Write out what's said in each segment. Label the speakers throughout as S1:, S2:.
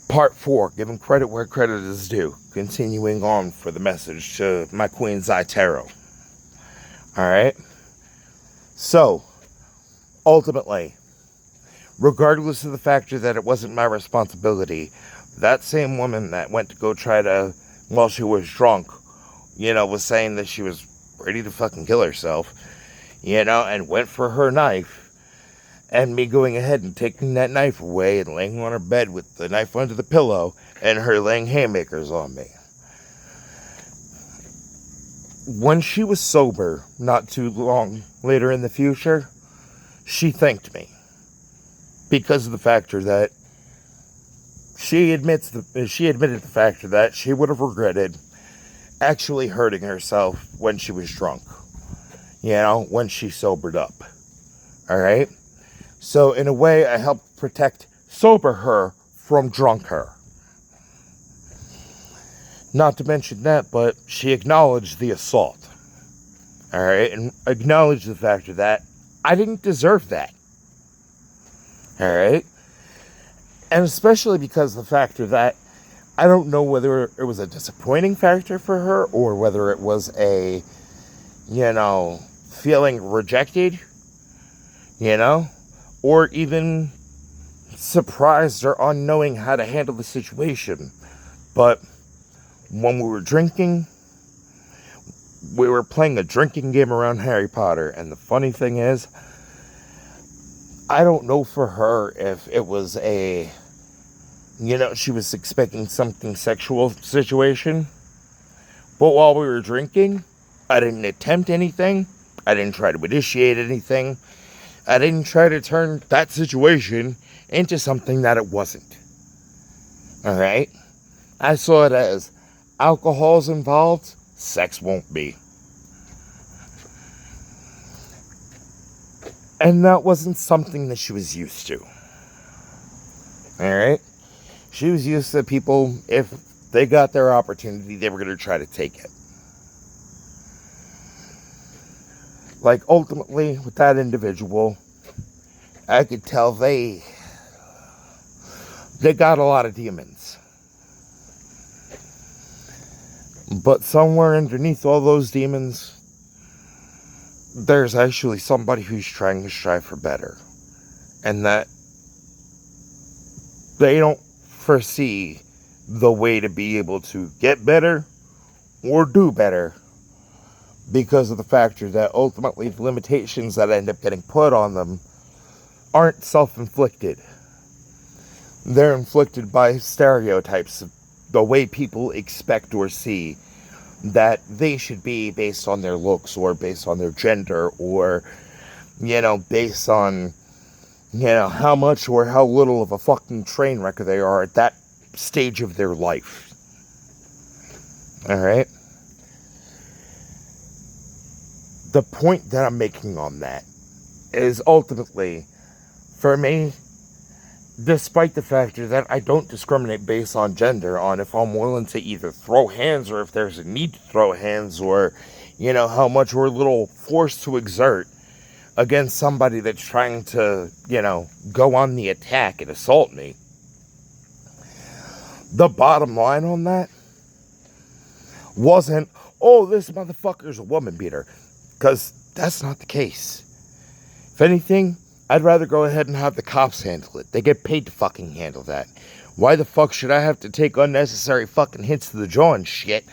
S1: Part 4, giving credit where credit is due. Continuing on for the message to my Queen Zytero. Alright? So, ultimately, regardless of the factor that it wasn't my responsibility, that same woman that went to go try to, while she was drunk, was saying that she was ready to fucking kill herself, and went for her knife, and me going ahead and taking that knife away and laying on her bed with the knife under the pillow and her laying haymakers on me. When she was sober, not too long later in the future, she thanked me because of the factor that she admitted the factor that she would have regretted actually hurting herself when she was drunk, when she sobered up. Alright? So, in a way, I helped protect sober her from drunk her. Not to mention that, but she acknowledged the assault. Alright? And acknowledged the factor that I didn't deserve that. Alright? And especially because of the factor that I don't know whether it was a disappointing factor for her or whether it was a, feeling rejected, or even surprised or unknowing how to handle the situation. But when we were drinking, we were playing a drinking game around Harry Potter, and the funny thing is, I don't know for her if it was a, she was expecting something sexual situation, but while we were drinking, I didn't attempt anything, I didn't try to initiate anything, I didn't try to turn that situation into something that it wasn't. Alright? I saw it as alcohol's involved, sex won't be. And that wasn't something that she was used to. Alright? She was used to people, if they got their opportunity, they were going to try to take it. Like, ultimately, with that individual, I could tell they got a lot of demons. But somewhere underneath all those demons, there's actually somebody who's trying to strive for better. And that they don't foresee the way to be able to get better or do better because of the factor that ultimately the limitations that end up getting put on them aren't self-inflicted. They're inflicted by stereotypes of the way people expect or see that they should be based on their looks or based on their gender or, based on, how much or how little of a fucking train wreck they are at that stage of their life. Alright? The point that I'm making on that is ultimately, for me, despite the factor that I don't discriminate based on gender, on if I'm willing to either throw hands or if there's a need to throw hands or, how much or little force to exert against somebody that's trying to, go on the attack and assault me. The bottom line on that wasn't, oh, this motherfucker's a woman beater. Because that's not the case. If anything, I'd rather go ahead and have the cops handle it. They get paid to fucking handle that. Why the fuck should I have to take unnecessary fucking hits to the jaw and shit?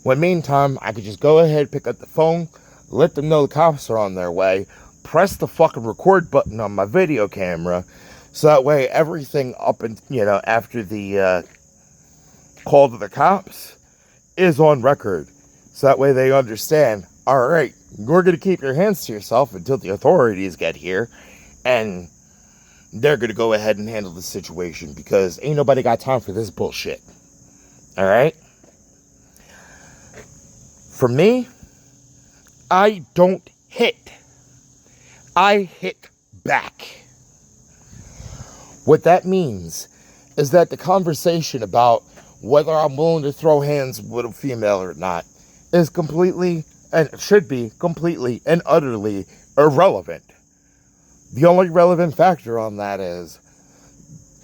S1: When meantime, I could just go ahead, pick up the phone, let them know the cops are on their way, press the fucking record button on my video camera, so that way everything up and, after the call to the cops is on record. So that way they understand, alright, we're going to keep your hands to yourself until the authorities get here, and they're going to go ahead and handle the situation, because ain't nobody got time for this bullshit. Alright? For me, I don't hit. I hit back. What that means is that the conversation about whether I'm willing to throw hands with a female or not is completely, and should be completely and utterly irrelevant. The only relevant factor on that is,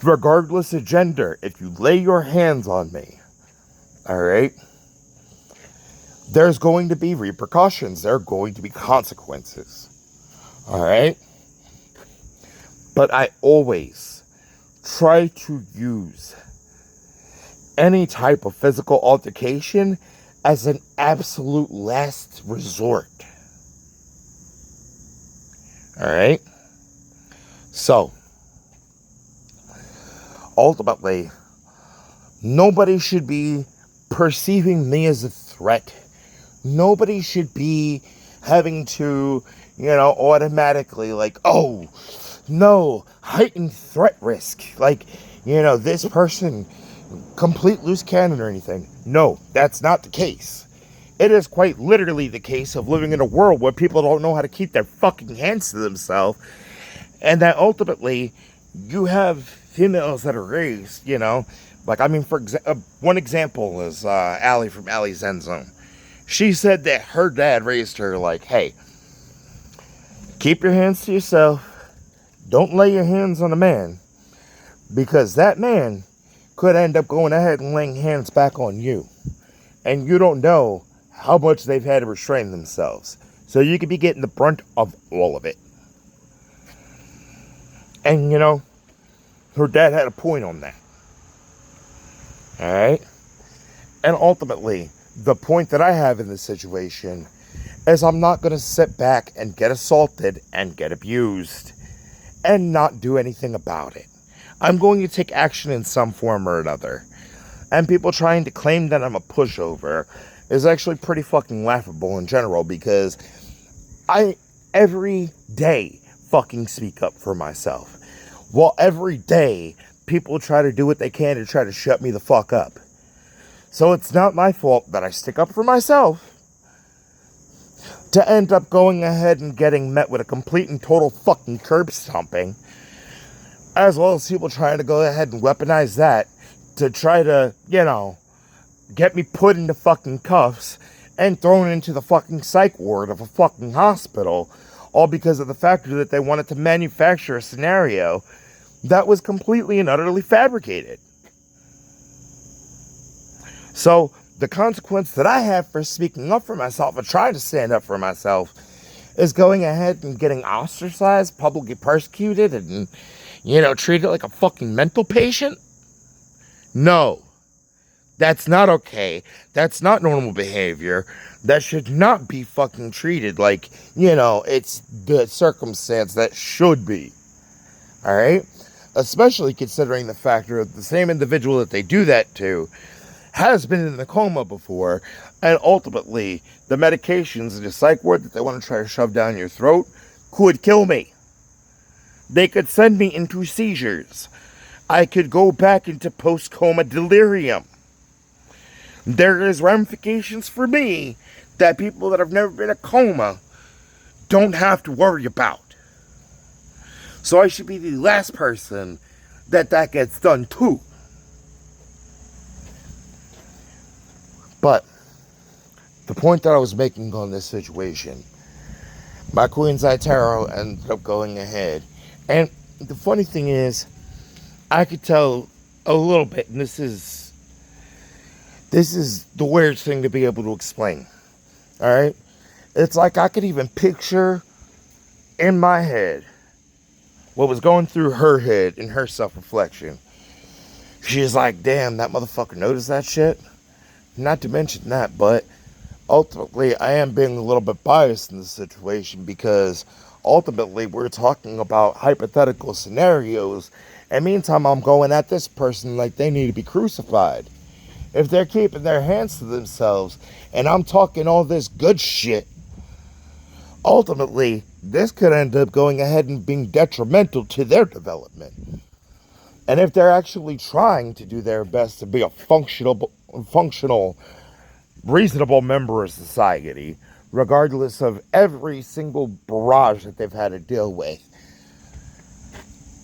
S1: regardless of gender, if you lay your hands on me, alright, there's going to be repercussions. There are going to be consequences. Alright? But I always try to use any type of physical altercation as an absolute last resort. Alright? So, ultimately, nobody should be perceiving me as a threat. Nobody should be having to, automatically, like, oh, no, heightened threat risk. Like, this person, complete loose cannon or anything. No, that's not the case. It is quite literally the case of living in a world where people don't know how to keep their fucking hands to themselves. And that ultimately, you have females that are raised, like, one example is Allie from Allie's Zen Zone. She said that her dad raised her like, hey, keep your hands to yourself. Don't lay your hands on a man, because that man could end up going ahead and laying hands back on you. And you don't know how much they've had to restrain themselves. So you could be getting the brunt of all of it. And, her dad had a point on that. Alright? And ultimately, the point that I have in this situation is I'm not going to sit back and get assaulted and get abused and not do anything about it. I'm going to take action in some form or another. And people trying to claim that I'm a pushover is actually pretty fucking laughable in general, because I every day fucking speak up for myself. Well, every day people try to do what they can to try to shut me the fuck up. So it's not my fault that I stick up for myself to end up going ahead and getting met with a complete and total fucking curb stomping, as well as people trying to go ahead and weaponize that to try to, get me put into fucking cuffs and thrown into the fucking psych ward of a fucking hospital, all because of the factor that they wanted to manufacture a scenario that was completely and utterly fabricated. So, the consequence that I have for speaking up for myself and trying to stand up for myself is going ahead and getting ostracized, publicly persecuted, and, treated like a fucking mental patient? No. That's not okay. That's not normal behavior. That should not be fucking treated like, it's the circumstance that should be. Alright? Especially considering the factor of the same individual that they do that to has been in the coma before, and ultimately, the medications in the psych ward that they want to try to shove down your throat could kill me. They could send me into seizures. I could go back into post-coma delirium. There is ramifications for me that people that have never been in a coma don't have to worry about. So I should be the last person that gets done to. But the point that I was making on this situation, my Queen's Eye Tarot ended up going ahead. And the funny thing is, I could tell a little bit, and this is the weird thing to be able to explain. Alright? It's like I could even picture in my head what was going through her head in her self-reflection. She's like, damn, that motherfucker noticed that shit? Not to mention that, but ultimately I am being a little bit biased in this situation, because ultimately we're talking about hypothetical scenarios, and meantime I'm going at this person like they need to be crucified. If they're keeping their hands to themselves and I'm talking all this good shit, ultimately this could end up going ahead and being detrimental to their development. And if they're actually trying to do their best to be a functional, reasonable member of society, regardless of every single barrage that they've had to deal with,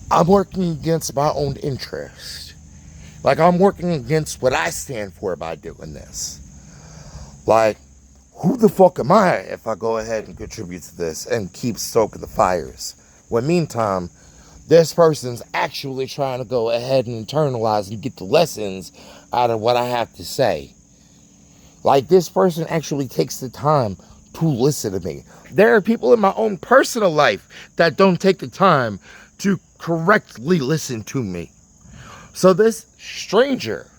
S1: I'm working against my own interest. Like, I'm working against what I stand for by doing this. Like, who the fuck am I if I go ahead and contribute to this and keep stoking the fires? When meantime, this person's actually trying to go ahead and internalize and get the lessons out of what I have to say. Like, this person actually takes the time to listen to me. There are people in my own personal life that don't take the time to correctly listen to me. So this stranger,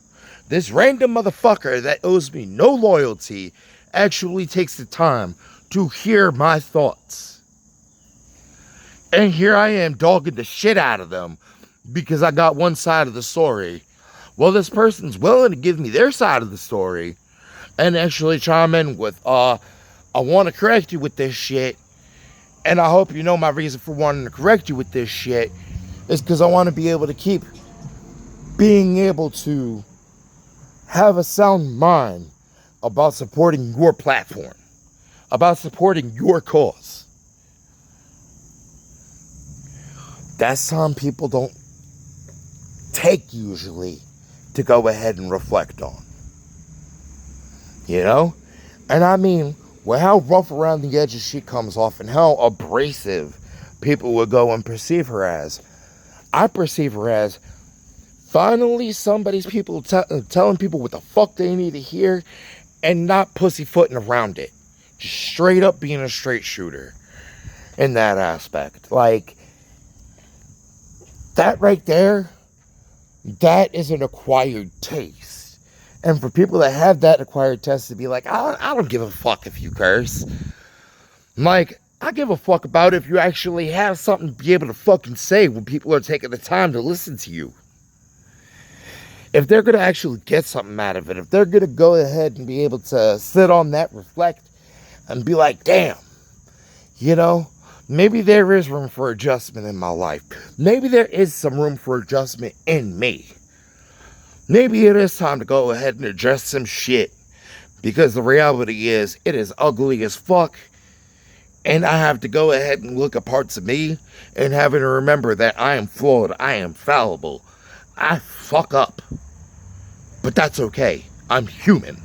S1: this random motherfucker that owes me no loyalty, actually takes the time to hear my thoughts. And here I am dogging the shit out of them because I got one side of the story. Well, this person's willing to give me their side of the story and actually chime in with, I want to correct you with this shit. And I hope you know my reason for wanting to correct you with this shit is because I want to be able to keep being able to have a sound mind about supporting your platform, about supporting your cause. That's time people don't take usually to go ahead and reflect on. You know? And I mean, with how rough around the edges she comes off and how abrasive people would go and perceive her as, I perceive her as finally somebody's people telling people what the fuck they need to hear and not pussyfooting around it. Just straight up being a straight shooter in that aspect. Like, that right there, that is an acquired taste. And for people that have that acquired taste to be like, I don't give a fuck if you curse. Like, I give a fuck about if you actually have something to be able to fucking say when people are taking the time to listen to you. If they're going to actually get something out of it, if they're going to go ahead and be able to sit on that, reflect, and be like, damn, you know, maybe there is room for adjustment in my life. Maybe there is some room for adjustment in me. Maybe it is time to go ahead and address some shit. Because the reality is, it is ugly as fuck. And I have to go ahead and look at parts of me and having to remember that I am flawed. I am fallible. I fuck up. But that's okay. I'm human.